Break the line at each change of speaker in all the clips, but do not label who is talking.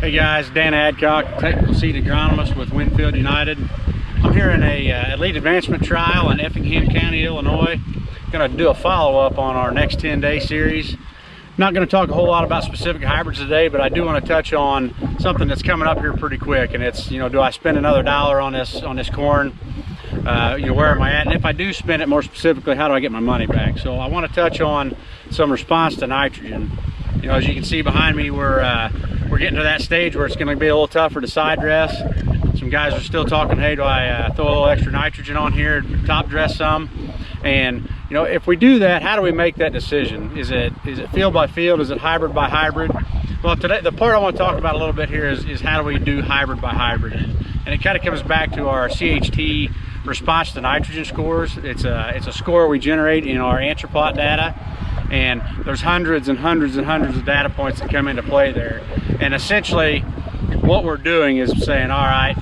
Hey guys, Dan Adcock, Technical Seed Agronomist with Winfield United. I'm here in a Elite Advancement Trial in Effingham County, Illinois. Going to do a follow-up on our next 10-day series. Not going to talk a whole lot about specific hybrids today, but I do want to touch on something that's coming up here pretty quick, and it's, do I spend another dollar on this corn? Where am I at? And if I do spend it, more specifically, how do I get my money back? So I want to touch on some response to nitrogen. As you can see behind me, we're getting to that stage where it's going to be a little tougher to side dress. Some guys are still talking, hey, do I throw a little extra nitrogen on here, top dress some? And if we do that, how do we make that decision? Is it field by field? Is it hybrid by hybrid? Well, today the part I want to talk about a little bit here is how do we do hybrid by hybrid? And it kind of comes back to our CHT response to nitrogen scores. It's a score we generate in our answer plot data, and there's hundreds and hundreds and hundreds of data points that come into play there. And essentially what we're doing is saying, all right,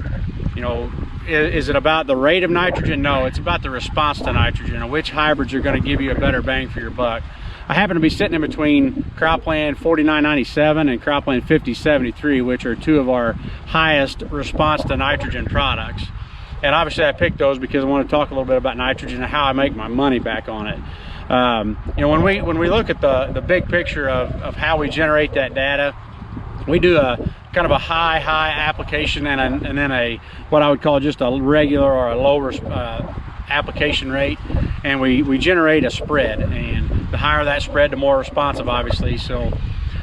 is it about the rate of nitrogen? No, it's about the response to nitrogen and which hybrids are going to give you a better bang for your buck. I happen to be sitting in between Cropland 4997 and Cropland 5073, which are two of our highest response to nitrogen products. And obviously I picked those because I want to talk a little bit about nitrogen and how I make my money back on it. When we look at the big picture of how we generate that data, we do a kind of a high application and then a what I would call just a regular or a low application rate, and we generate a spread, and the higher that spread, the more responsive, obviously. So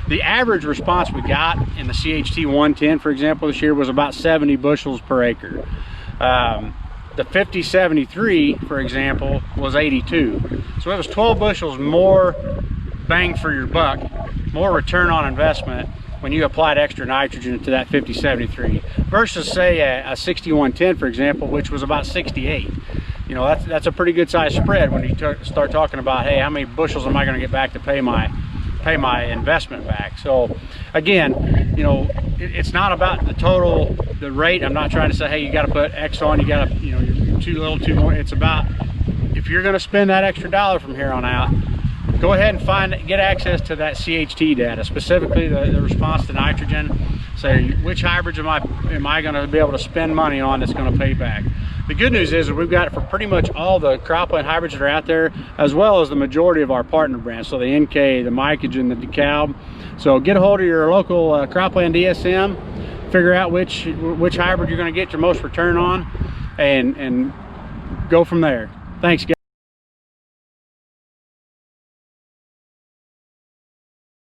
the average response we got in the CHT 110, for example, this year was about 70 bushels per acre. The 5073, for example, was 82. So it was 12 bushels more bang for your buck, more return on investment when you applied extra nitrogen to that 5073 versus, say, a 6110, for example, which was about 68. That's a pretty good size spread when you start talking about, hey, how many bushels am I going to get back to pay my investment back? So again, it's not about the rate. I'm not trying to say, hey, you got to put X on, you got to, you're too little, too more. It's about, if you're going to spend that extra dollar from here on out, go ahead and get access to that CHT data, specifically the response to nitrogen. Say, which hybrids am I going to be able to spend money on that's going to pay back? The good news is that we've got it for pretty much all the cropland hybrids that are out there, as well as the majority of our partner brands, so the NK, the Mycogen, the DeKalb. So get a hold of your local cropland DSM, figure out which hybrid you're going to get your most return on, and go from there. Thanks, guys.